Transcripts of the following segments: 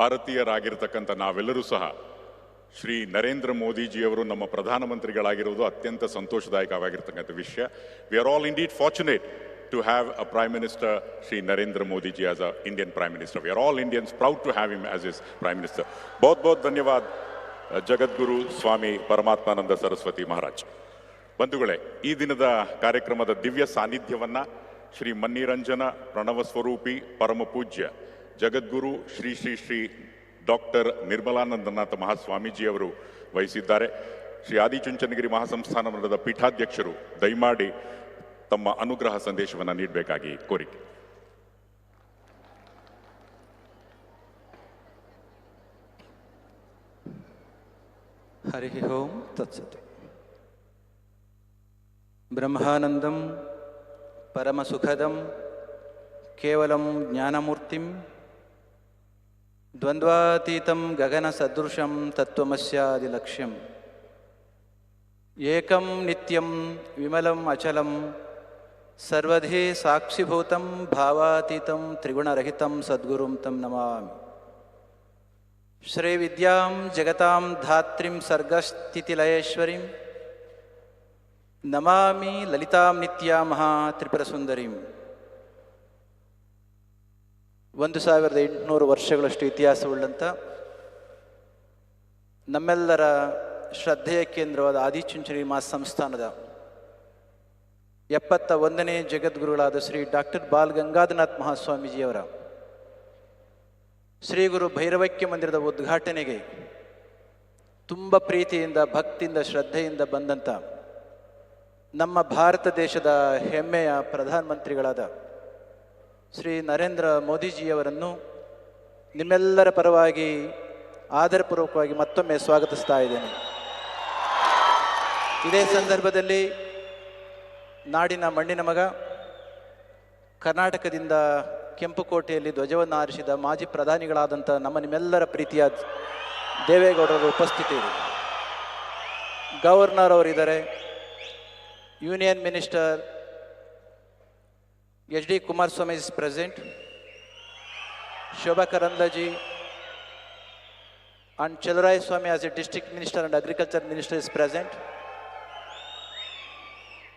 ಭಾರತೀಯರಾಗಿರ್ತಕ್ಕಂಥ ನಾವೆಲ್ಲರೂ ಸಹ ಶ್ರೀ ನರೇಂದ್ರ ಮೋದಿಜಿಯವರು ನಮ್ಮ ಪ್ರಧಾನಮಂತ್ರಿಗಳಾಗಿರುವುದು ಅತ್ಯಂತ ಸಂತೋಷದಾಯಕವಾಗಿರ್ತಕ್ಕಂಥ ವಿಷಯ. We are all indeed fortunate to have a Prime Minister, Shri Narendra Modi ji, as an Indian Prime Minister. We are all Indians proud to have him as his Prime Minister. बहुत ಧನ್ಯವಾದ ಜಗದ್ಗುರು ಸ್ವಾಮಿ ಪರಮಾತ್ಮಾನಂದ ಸರಸ್ವತಿ ಮಹಾರಾಜ್. ಬಂಧುಗಳೇ, ಈ ದಿನದ ಕಾರ್ಯಕ್ರಮದ ದಿವ್ಯ ಸಾನ್ನಿಧ್ಯವನ್ನ ಶ್ರೀ ಮನ್ನಿರಂಜನ ಪ್ರಣವ ಸ್ವರೂಪಿ ಪರಮ ಪೂಜ್ಯ ಜಗದ್ಗುರು Shri Shri Shri doctor Nirmalanandanatha ಮಹಾಸ್ವಾಮೀಜಿಯವರು ವಹಿಸಿದ್ದಾರೆ. ಶ್ರೀ ಆದಿಚುಂಚನಗಿರಿ ಮಹಾಸಂಸ್ಥಾನ ಮಂಡಲದ ಪೀಠಾಧ್ಯಕ್ಷರು ದಯಮಾಡಿ ತಮ್ಮ ಅನುಗ್ರಹ ಸಂದೇಶವನ್ನು ನೀಡಬೇಕಾಗಿ ಕೋರಿಕೆ. ಹರಿ ಓಂ ತತ್ಸತ್. ಬ್ರಹ್ಮಾನಂದಂ ಪರಮಸುಖದಂ ಕೇವಲಂ ಜ್ಞಾನಮೂರ್ತಿಂ ದ್ವಂದ್ವಾತೀತಂ ಗಗನ ಸದೃಶಂ ತತ್ವಮಸ್ಯಾದಿಲಕ್ಷ್ಯಂ ಏಕಂ ನಿತ್ಯಂ ವಿಮಲಂ ಅಚಲಂ ಸರ್ವಧಿ ಸಾಕ್ಷಿಭೂತಂ ಭಾವಾತೀತಂ ತ್ರಿಗುಣರಹಿತಂ ಸದ್ಗುರುಂ ತಂ ನಮಾಮಿ. ಶ್ರೀ ವಿದ್ಯಾಂ ಜಗತಾಂ ಧಾತ್ರಿಂ ಸರ್ಗಸ್ಥಿತಿಲಯೇಶ್ವರಿಂ ನಮಾಮಿ ಲಲಿತಾಂ ನಿತ್ಯಾಂ ಮಹಾ ತ್ರಿಪುರಸುಂದರಿಂ. 1800 ವರ್ಷಗಳಷ್ಟು ಇತಿಹಾಸವುಳ್ಳಂಥ ನಮ್ಮೆಲ್ಲರ ಶ್ರದ್ಧೆಯ ಕೇಂದ್ರವಾದ ಆದಿಚುಂಚನಗಿರಿ ಮಹಾಸಂಸ್ಥಾನದ 71ನೇ ಜಗದ್ಗುರುಗಳಾದ ಶ್ರೀ ಡಾಕ್ಟರ್ ಬಾಲ್ ಗಂಗಾಧರನಾಥ್ ಮಹಾಸ್ವಾಮೀಜಿಯವರ ಶ್ರೀ ಗುರು ಭೈರವೈಕ್ಯ ಮಂದಿರದ ಉದ್ಘಾಟನೆಗೆ ತುಂಬ ಪ್ರೀತಿಯಿಂದ ಭಕ್ತಿಯಿಂದ ಶ್ರದ್ಧೆಯಿಂದ ಬಂದಂಥ ನಮ್ಮ ಭಾರತ ದೇಶದ ಹೆಮ್ಮೆಯ ಪ್ರಧಾನಮಂತ್ರಿಗಳಾದ ಶ್ರೀ ನರೇಂದ್ರ ಮೋದಿಜಿಯವರನ್ನು ನಿಮ್ಮೆಲ್ಲರ ಪರವಾಗಿ ಆದರಪೂರ್ವಕವಾಗಿ ಮತ್ತೊಮ್ಮೆ ಸ್ವಾಗತಿಸ್ತಾ ಇದ್ದೇನೆ. ಇದೇ ಸಂದರ್ಭದಲ್ಲಿ ನಾಡಿನ ಮಣ್ಣಿನ ಮಗ, ಕರ್ನಾಟಕದಿಂದ ಕೆಂಪುಕೋಟೆಯಲ್ಲಿ ಧ್ವಜವನ್ನು ಹಾರಿಸಿದ ಮಾಜಿ ಪ್ರಧಾನಿಗಳಾದಂಥ ನಮ್ಮ ನಿಮ್ಮೆಲ್ಲರ ಪ್ರೀತಿಯ ದೇವೇಗೌಡರ ಉಪಸ್ಥಿತಿ ಇದೆ. ಗವರ್ನರ್ ಅವರಿದ್ದಾರೆ, union minister H D Kumaraswamy is present, Shobha Karandlaje and Chelrai Swami as a district minister and agriculture minister is present.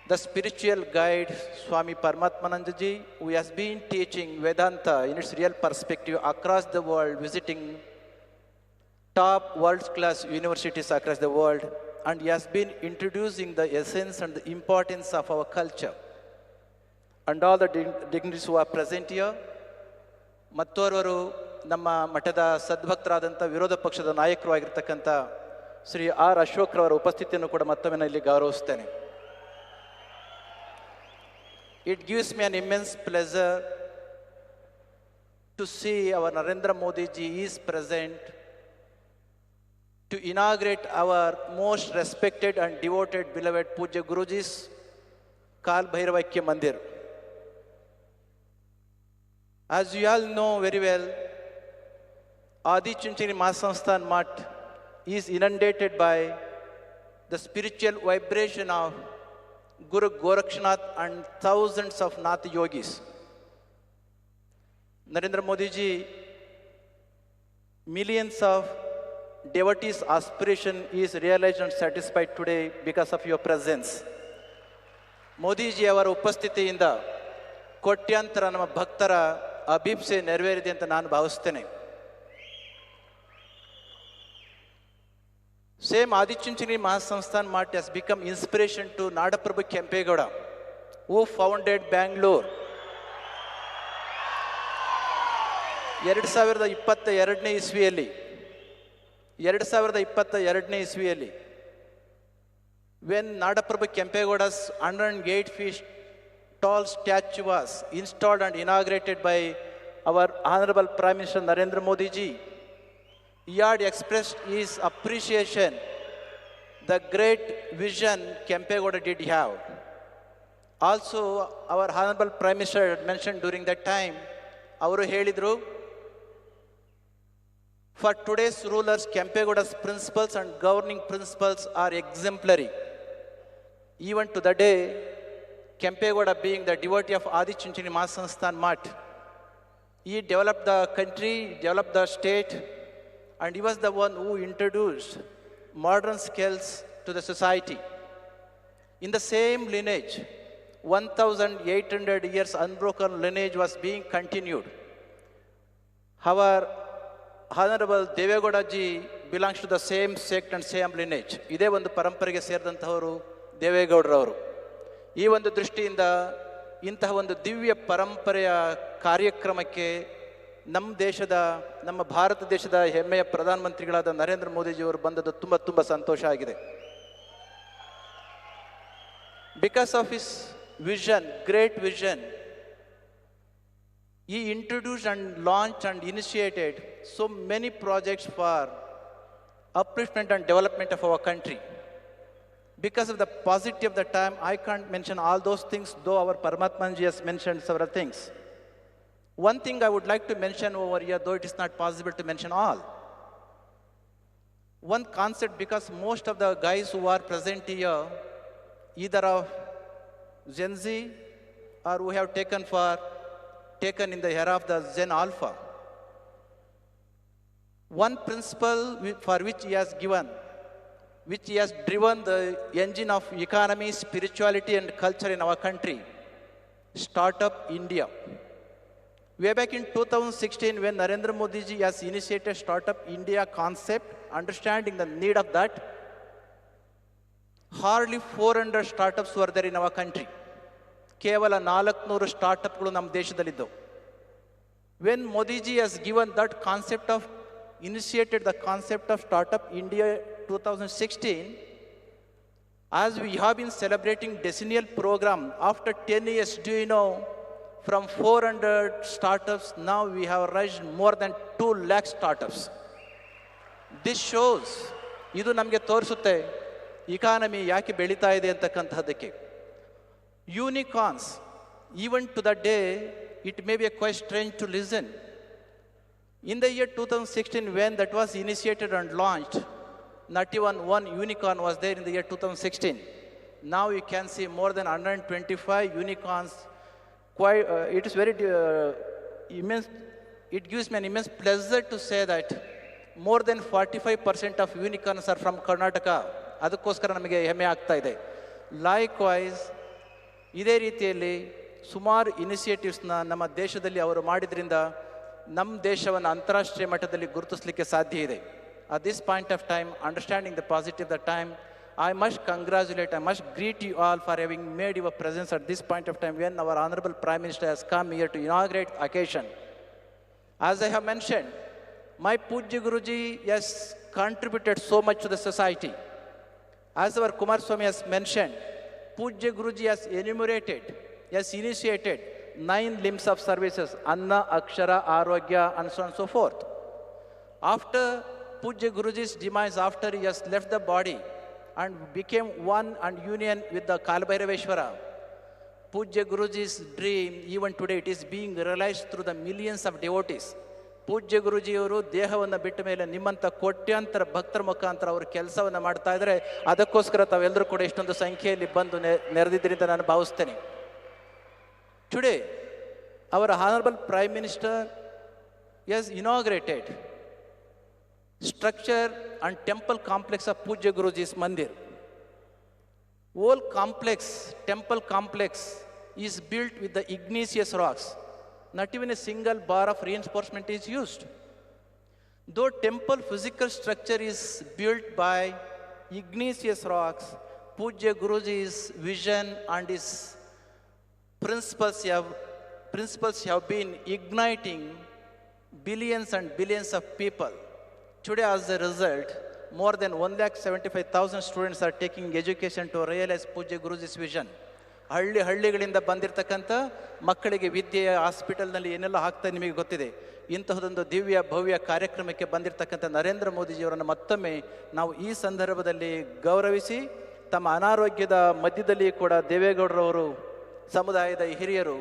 The spiritual guide Swami Paramatmanandaji, who has been teaching Vedanta in its real perspective across the world, visiting top world-class universities across the world, and he has been introducing the essence and the importance of our culture. And all the dignitaries who are present here, ಮತ್ತೋರ್ವರು ನಮ್ಮ ಮಠದ ಸದ್ಭಕ್ತರಾದಂಥ ವಿರೋಧ ಪಕ್ಷದ ನಾಯಕರು ಆಗಿರ್ತಕ್ಕಂಥ Shri R ಅಶೋಕ್ರವರ ಉಪಸ್ಥಿತಿಯನ್ನು ಕೂಡ ಮತ್ತೊಮ್ಮೆ ನಾನು ಇಲ್ಲಿ ಗೌರವಿಸ್ತೇನೆ. It gives me an immense pleasure to see our Narendra Modi ji is present to inaugurate our most respected and devoted beloved Pujya Guruji's Kal Bhairavaikya Mandir. As you all know very well, Adi-Chunchani Mahasansthan Math is inundated by the spiritual vibration of Guru Gorakshnath and thousands of Nath yogis. Narendra Modi ji, millions of devotees' aspiration is realized and satisfied today because of your presence. Modi ji ಅವರ ಉಪಸ್ಥಿತಿಯಿಂದ ಕೋಟ್ಯಾಂತರ ನಮ್ಮ ಭಕ್ತರ ಅಭಿಪ್ಸೆ ನೆರವೇರಿದೆ ಅಂತ ನಾನು ಭಾವಿಸ್ತೇನೆ. Same Adi-Chunchani Mahasansthan Math has become inspiration to Nadaprabhu Kempegowda, who founded Bangalore. 2022ನೇ ಇಸ್ವಿಯಲ್ಲಿ when Nadaprabhu Kempegowda's 108 feet tall statue was installed and inaugurated by our Honorable Prime Minister Narendra Modi ji, he had expressed his appreciation, the great vision Kempegowda did have. Also, our Honorable Prime Minister had mentioned during that time, ಅವರು ಹೇಳಿದರು, for today's rulers, Kempegowda's principles and governing principles are exemplary. Even to the day, Kempegowda being the devotee of Adi-Chunchani Mahasansthan Math, He developed the country, developed the state, and he was the one who introduced modern skills to the society. In the same lineage, 1,800 years unbroken lineage was being continued. Our Honorable Devegowda ji belongs to the same sect and same lineage. ಇದೇ ಒಂದು ಪರಂಪರೆಗೆ ಸೇರಿದಂತಹವರು ದೇವೇಗೌಡರವರು. ಈ ಒಂದು ದೃಷ್ಟಿಯಿಂದ ಇಂತಹ ಒಂದು ದಿವ್ಯ ಪರಂಪರೆಯ ಕಾರ್ಯಕ್ರಮಕ್ಕೆ ನಮ್ಮ ಭಾರತ ದೇಶದ ಹೆಮ್ಮೆಯ ಪ್ರಧಾನಮಂತ್ರಿಗಳಾದ ನರೇಂದ್ರ ಮೋದಿಜಿಯವರು ಬಂದದ್ದು ತುಂಬ ಸಂತೋಷ ಆಗಿದೆ. Because of his vision, great vision, he introduced and launched and initiated so many projects for upliftment and development of our country. Because of the paucity of the time, I can't mention all those things, though our Paramatmanji has mentioned several things. One thing I would like to mention over here, though it is not possible to mention all. One concept, because most of the guys who are present here, either of Gen Z or who have taken in the era of the Gen Alpha. One principle for which he has driven the engine of economy, spirituality and culture in our country, Startup India. Way back in 2016, when Narendra Modi ji has initiated Startup India concept, understanding the need of that, hardly 400 startups were there in our country. ಕೇವಲ 400 ಸ್ಟಾರ್ಟ್ಅಪ್ಗಳು ನಮ್ಮ ದೇಶದಲ್ಲಿದ್ದವು. When Modi ji has initiated the concept of Startup India 2016, as we have been celebrating decennial program, after 10 years, do you know, from 400 startups, now we have raised more than 2 lakh startups. This shows, ಇದು ನಮಗೆ ತೋರಿಸುತ್ತೆ economy ಯಾಕೆ ಬೆಳೀತಾ ಇದೆ ಅಂತಕ್ಕಂಥದ್ದಕ್ಕೆ. Unicorns, even to the day, it may be quite strange to listen. In the year 2016, when that was initiated and launched, not even one unicorn was there in the year 2016. Now you can see more than 125 unicorns. It is very immense. It gives me an immense pleasure to say that more than 45% of unicorns are from Karnataka. ಅದಕ್ಕೋಸ್ಕರ ನಮಗೆ ಹೆಮ್ಮೆ ಆಗ್ತಾ ಇದೆ. Likewise, ಇದೇ ರೀತಿಯಲ್ಲಿ ಸುಮಾರು ಇನಿಷಿಯೇಟಿವ್ಸ್ನ ನಮ್ಮ ದೇಶದಲ್ಲಿ ಅವರು ಮಾಡಿದ್ರಿಂದ ನಮ್ಮ ದೇಶವನ್ನು ಅಂತಾರಾಷ್ಟ್ರೀಯ ಮಟ್ಟದಲ್ಲಿ ಗುರುತಿಸಲಿಕ್ಕೆ ಸಾಧ್ಯ ಇದೆ. At this point of time, understanding the positive of the time, I must greet you all for having made your presence at this point of time when our Honorable Prime Minister has come here to inaugurate the occasion. As I have mentioned, my Pujya Guruji has contributed so much to the society. As our Kumar Swami has mentioned, Pujya Guruji has initiated 9 limbs of services, Anna, Akshara, Arogya, and so on and so forth. After Pujya Guruji's demise, after he has left the body and became one and union with the Kalabhairaveshwara, Pujya Guruji's dream, even today, it is being realized through the millions of devotees. ಪೂಜ್ಯ ಗುರುಜಿಯವರು ದೇಹವನ್ನು ಬಿಟ್ಟ ಮೇಲೆ ನಿಮ್ಮಂಥ ಕೋಟ್ಯಾಂತರ ಭಕ್ತರ ಮುಖಾಂತರ ಅವರು ಕೆಲಸವನ್ನು ಮಾಡ್ತಾ ಇದ್ದಾರೆ. ಅದಕ್ಕೋಸ್ಕರ ತಾವೆಲ್ಲರೂ ಕೂಡ ಇಷ್ಟೊಂದು ಸಂಖ್ಯೆಯಲ್ಲಿ ಬಂದು ನೆರೆದಿದ್ದೀರಿ ಅಂತ ನಾನು ಭಾವಿಸ್ತೇನೆ. Today our honourable prime minister has inaugurated structure and temple complex of Pujya Guruji's Mandir. Whole temple complex is built with the igneous rocks. Not even a single bar of reinforcement is used. Though temple physical structure is built by igneous rocks, Pujya Guruji's vision and his principles have been igniting billions and billions of people. Today, as a result, more than 1,75,000 students are taking education to realize Pujya Guruji's vision. ಹಳ್ಳಿಗಳಿಂದ ಬಂದಿರತಕ್ಕಂಥ ಮಕ್ಕಳಿಗೆ ವಿದ್ಯೆ ಹಾಸ್ಪಿಟಲ್ನಲ್ಲಿ ಏನೆಲ್ಲ ಆಗ್ತಾ ನಿಮಗೆ ಗೊತ್ತಿದೆ. ಇಂತಹದೊಂದು ದಿವ್ಯ ಭವ್ಯ ಕಾರ್ಯಕ್ರಮಕ್ಕೆ ಬಂದಿರತಕ್ಕಂಥ ನರೇಂದ್ರ ಮೋದಿಜಿಯವರನ್ನು ಮತ್ತೊಮ್ಮೆ ನಾವು ಈ ಸಂದರ್ಭದಲ್ಲಿ ಗೌರವಿಸಿ, ತಮ್ಮ ಅನಾರೋಗ್ಯದ ಮಧ್ಯದಲ್ಲಿ ಕೂಡ ದೇವೇಗೌಡರವರು ಸಮುದಾಯದ ಹಿರಿಯರು,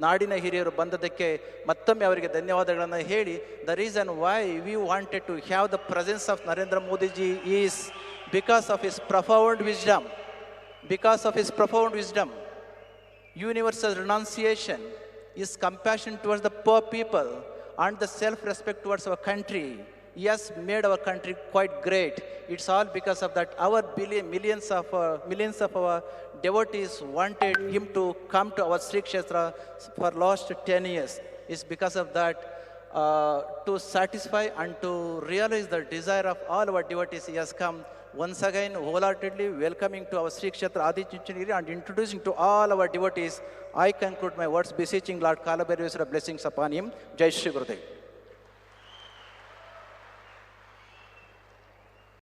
ನಾಡಿನ ಹಿರಿಯರು ಬಂದದಕ್ಕೆ ಮತ್ತೊಮ್ಮೆ ಅವರಿಗೆ ಧನ್ಯವಾದಗಳನ್ನು ಹೇಳಿ, the reason why we wanted to have the presence of Narendra Modiji is because of his profound wisdom, universal renunciation, his compassion towards the poor people, and the self-respect towards our country. He has made our country quite great. It's all because of that. Our millions of our devotees wanted him to come to our Sri Kshetra for last 10 years. It's because of that. To satisfy and to realize the desire of all our devotees, he has come once again wholeheartedly welcoming to our Sri Kshetra Adi Chunchanagiri and introducing to all our devotees. I conclude my words beseeching Lord Kalabhairveswara blessings upon him. Jai Shri Gurudev.